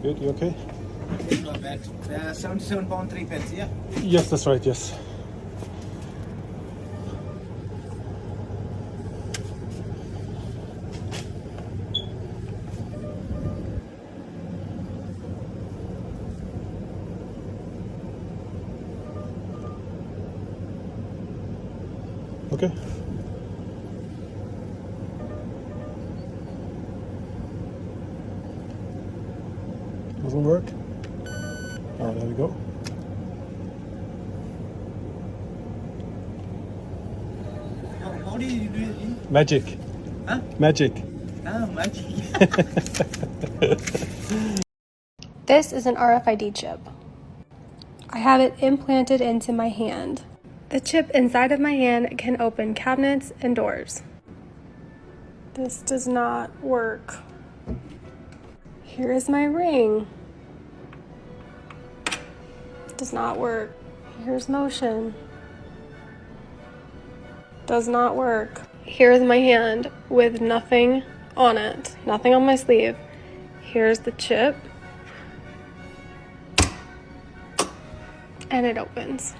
Good, you okay? Not bad. 77 pound 3 pence, yeah? Yes, that's right, yes. Okay. Doesn't work. Oh, there we go. How do you do it? Magic. Huh? Magic. Ah, magic. This is an RFID chip. I have it implanted into my hand. The chip inside of my hand can open cabinets and doors. This does not work. Here is my ring. Does not work. Here's motion. Does not work. Here's my hand with nothing on it, nothing on my sleeve. Here's the chip. And it opens.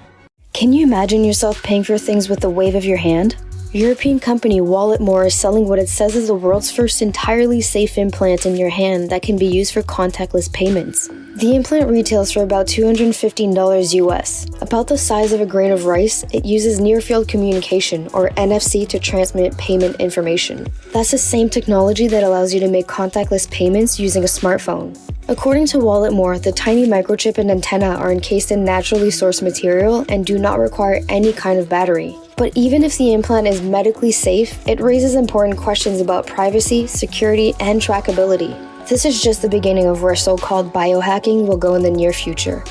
Can you imagine yourself paying for things with the wave of your hand? European company WalletMore is selling what it says is the world's first entirely safe implant in your hand that can be used for contactless payments. The implant retails for about $215 US. About the size of a grain of rice, it uses near-field communication, or NFC, to transmit payment information. That's the same technology that allows you to make contactless payments using a smartphone. According to WalletMore, the tiny microchip and antenna are encased in naturally sourced material and do not require any kind of battery. But even if the implant is medically safe, it raises important questions about privacy, security, and trackability. This is just the beginning of where so-called biohacking will go in the near future.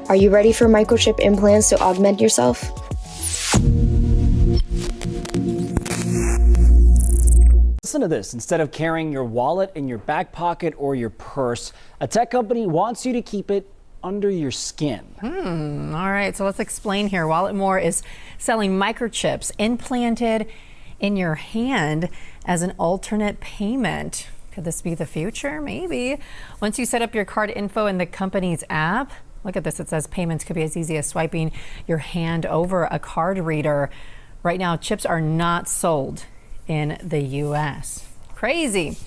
Are you ready for microchip implants to augment yourself? Listen to this. Instead of carrying your wallet in your back pocket or your purse, a tech company wants you to keep it under your skin. All right, so let's explain here. WalletMore is selling microchips implanted in your hand as an alternate payment. Could this be the future? Maybe. Once you set up your card info in the company's app, look at this, it says payments could be as easy as swiping your hand over a card reader. Right now, chips are not sold in the US. Crazy.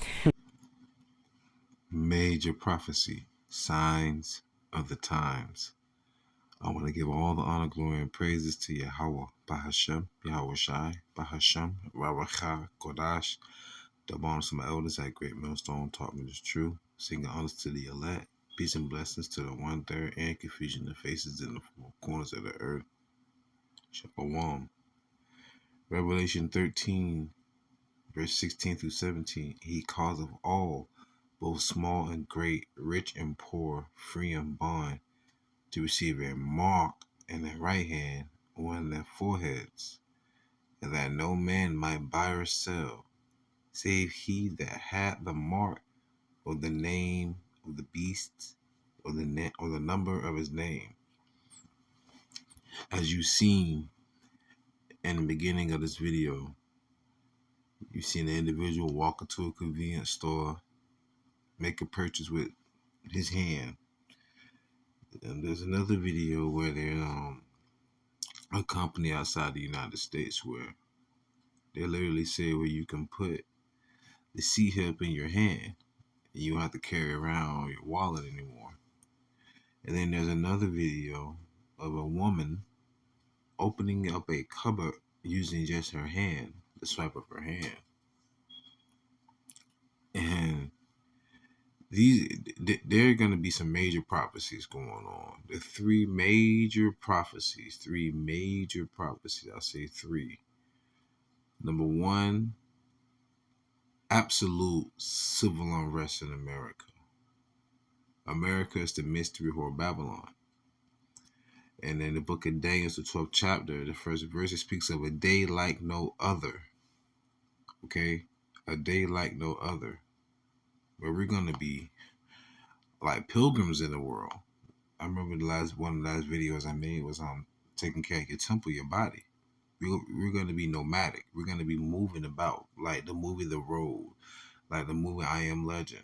Major prophecy, signs of the times. I want to give all the honor, glory, and praises to YAHAWAH, BaHaShem, YAHAWASHI, BaHaShem, RAWACHAA, QADASH. The bonus of my elders at Great Millstone taught me this true. Singing honors to the elect, peace and blessings to the 1/3, and confusion that faces in the four corners of the earth. Shalom. Revelation 13, verse 16 through 17. He calls of all, both small and great, rich and poor, free and bond, to receive a mark in their right hand or in their foreheads, and that no man might buy or sell, save he that had the mark or the name of the beast or the number of his name. As you've seen in the beginning of this video, you've seen an individual walk into a convenience store, make a purchase with his hand. And there's another video where there's a company outside the United States where they literally say where you can put the C-hip in your hand and you don't have to carry around your wallet anymore. And then there's another video of a woman opening up a cupboard using just her hand, the swipe of her hand. And there are going to be some major prophecies going on. The three major prophecies. I'll say three. Number one, absolute civil unrest in America. America is the mystery whore Babylon. And in the book of Daniel, the 12th chapter, the first verse, it speaks of a day like no other. Okay? A day like no other. Where we're going to be like pilgrims in the world. I remember one of the last videos I made was taking care of your temple, your body. We're going to be nomadic. We're going to be moving about like the movie The Road, like the movie I Am Legend.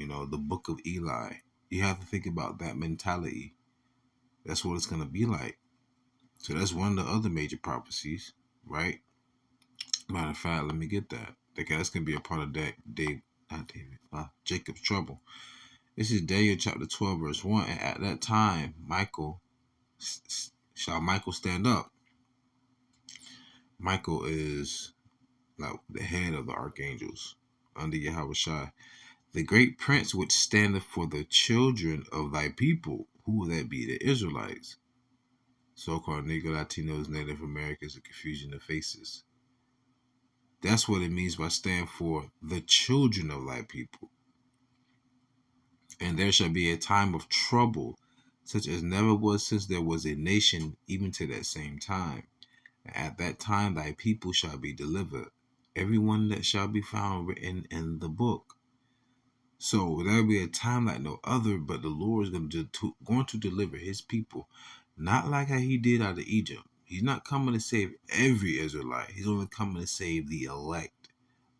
the book of Eli. You have to think about that mentality. That's what it's going to be like. So that's one of the other major prophecies, right? Matter of fact, let me get that. Okay, that's going to be a part of Jacob's trouble. This is Daniel chapter 12, verse 1. And at that time, shall Michael stand up. Michael is like the head of the archangels under YAHAWASHI. The great prince which standeth for the children of thy people. Who will that be? The Israelites. So-called Negro, Latinos, Native Americans, and confusion of faces. That's what it means by stand for the children of thy people. And there shall be a time of trouble, such as never was since there was a nation, even to that same time. And at that time thy people shall be delivered, everyone that shall be found written in the book. So there will be a time like no other, but the Lord is going to deliver his people, not like how he did out of Egypt. He's not coming to save every Israelite. He's only coming to save the elect,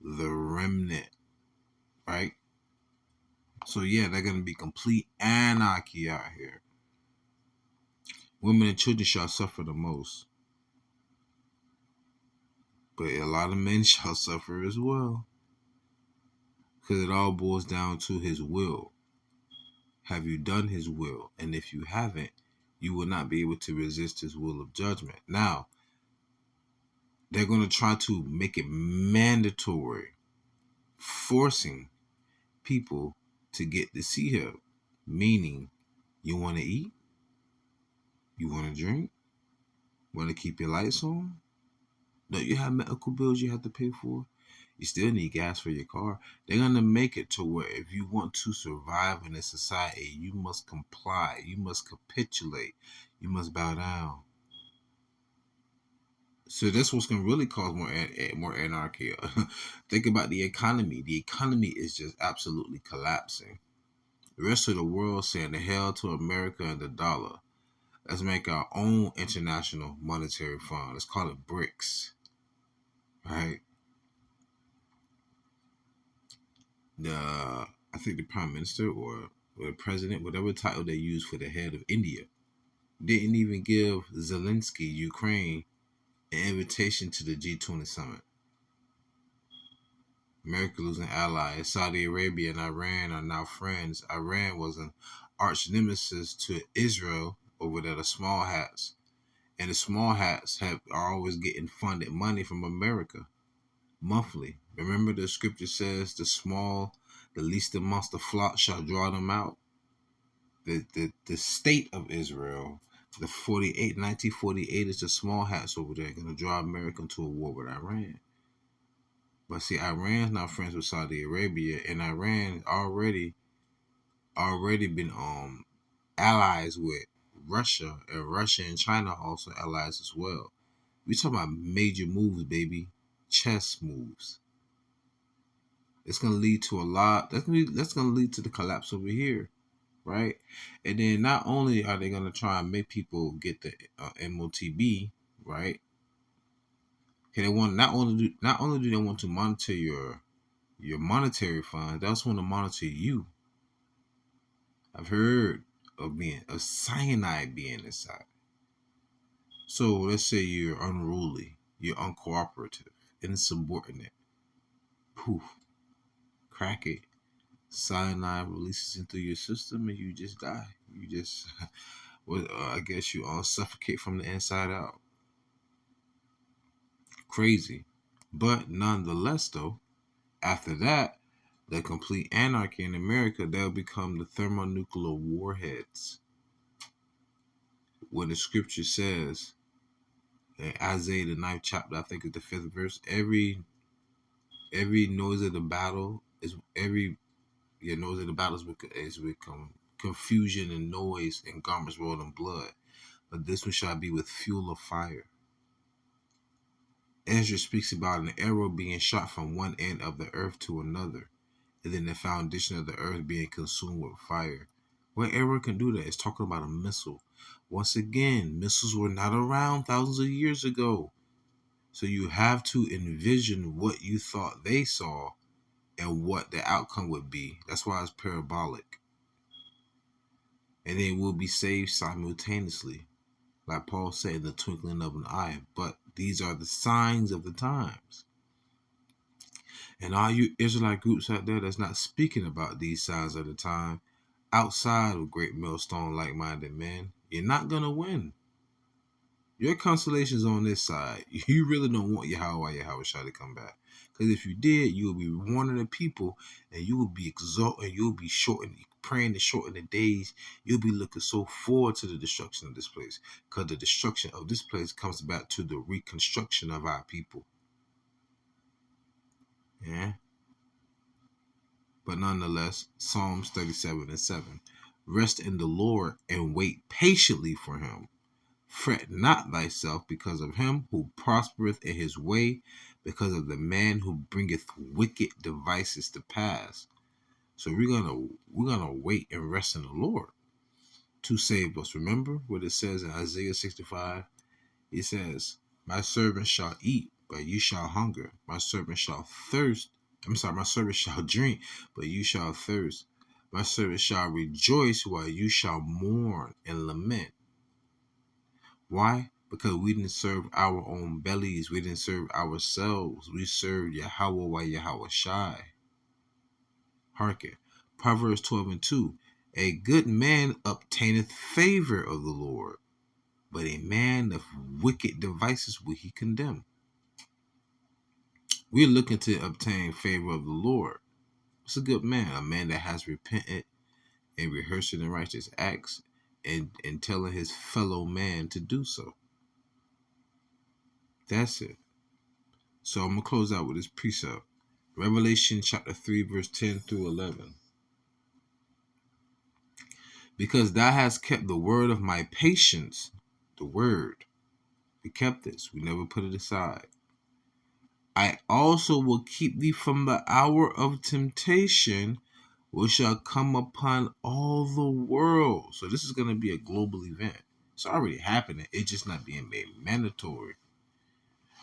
the remnant, right? So yeah, they're going to be complete anarchy out here. Women and children shall suffer the most. But a lot of men shall suffer as well. Because it all boils down to his will. Have you done his will? And if you haven't, you will not be able to resist his will of judgment. Now, they're going to try to make it mandatory, forcing people to get to see him. Meaning, you want to eat? You want to drink? Want to keep your lights on? Don't you have medical bills you have to pay for? You still need gas for your car. They're going to make it to where if you want to survive in this society, you must comply. You must capitulate. You must bow down. So that's what's going to really cause more anarchy. Think about the economy. The economy is just absolutely collapsing. The rest of the world saying the hell to America and the dollar. Let's make our own international monetary fund. Let's call it BRICS. Right? I think the prime minister or the president, whatever title they use for the head of India, didn't even give Zelensky, Ukraine, an invitation to the G20 summit. America losing allies. Saudi Arabia and Iran are now friends. Iran was an arch nemesis to Israel over there, the small hats. And the small hats are always getting funded money from America monthly. Remember the scripture says the least amongst the flock shall draw them out. The state of Israel, 1948 is the small hats over there going to draw America into a war with Iran. But see, Iran's not friends with Saudi Arabia, and Iran already been allies with Russia, and Russia and China are also allies as well. We talking about major moves, baby, chess moves. It's gonna lead to a lot. That's gonna lead to the collapse over here, right? And then not only are they gonna try and make people get the MOTB, right? Okay, they want not only do they want to monitor your monetary funds, they also want to monitor you. I've heard of cyanide being inside. So let's say you're unruly, you're uncooperative, insubordinate. Poof, crack it. Cyanide releases into your system and you just die. You just, I guess you all suffocate from the inside out. Crazy. But nonetheless, though, after that, the complete anarchy in America, they'll become the thermonuclear warheads. When the scripture says, in Isaiah the 9th chapter, I think it's the 5th verse, every noise of the battle is become confusion and noise and garments rolled in blood. But this one shall be with fuel of fire. Ezra speaks about an arrow being shot from one end of the earth to another, and then the foundation of the earth being consumed with fire. What arrow can do that? It's talking about a missile. Once again, missiles were not around thousands of years ago. So you have to envision what you thought they saw and what the outcome would be. That's why it's parabolic. And they will be saved simultaneously. Like Paul said, in the twinkling of an eye. But these are the signs of the times. And all you Israelite groups out there that's not speaking about these signs of the time, outside of great millstone like-minded men, you're not going to win. Your consolation's on this side. You really don't want YAHAWASHI to come back. Because if you did, you will be warning the people, and you will be exalted, you'll be praying to shorten the days. You'll be looking so forward to the destruction of this place. Because the destruction of this place comes back to the reconstruction of our people. Yeah. But nonetheless, Psalms 37:7. Rest in the Lord and wait patiently for him. Fret not thyself because of him who prospereth in his way, because of the man who bringeth wicked devices to pass. So we're gonna wait and rest in the Lord to save us. Remember what it says in Isaiah 65? It says, my servant shall eat, but you shall hunger. My servant shall my servant shall drink, but you shall thirst. My servant shall rejoice while you shall mourn and lament. Why? Because we didn't serve our own bellies. We didn't serve ourselves. We served YAHAWAH, YAHAWASHI. Hearken. Proverbs 12:2. A good man obtaineth favor of the Lord, but a man of wicked devices will he condemn. We're looking to obtain favor of the Lord. What's a good man? A man that has repented and rehearsing the righteous acts and telling his fellow man to do so. That's it. So I'm going to close out with this precept. Revelation chapter 3, verse 10 through 11. Because thou hast kept the word of my patience, the word. We kept this. We never put it aside. I also will keep thee from the hour of temptation, which shall come upon all the world. So this is going to be a global event. It's already happening. It's just not being made mandatory.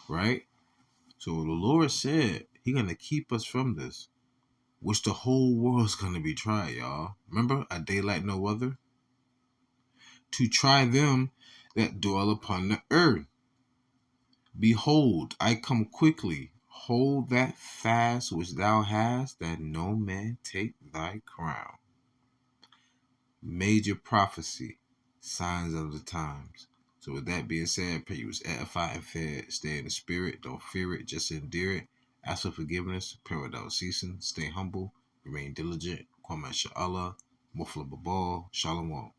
Right? So the Lord said he's going to keep us from this, which the whole world's going to be tried, y'all. Remember, a day like no other? To try them that dwell upon the earth. Behold, I come quickly. Hold that fast which thou hast, that no man take thy crown. Major prophecy, signs of the times. So with that being said, I pray you was edified and fed. Stay in the spirit. Don't fear it. Just endure it. Ask for forgiveness. Pray without ceasing. Stay humble. Remain diligent. Kwame Sha'Allah. Mufla Babal. Shalom.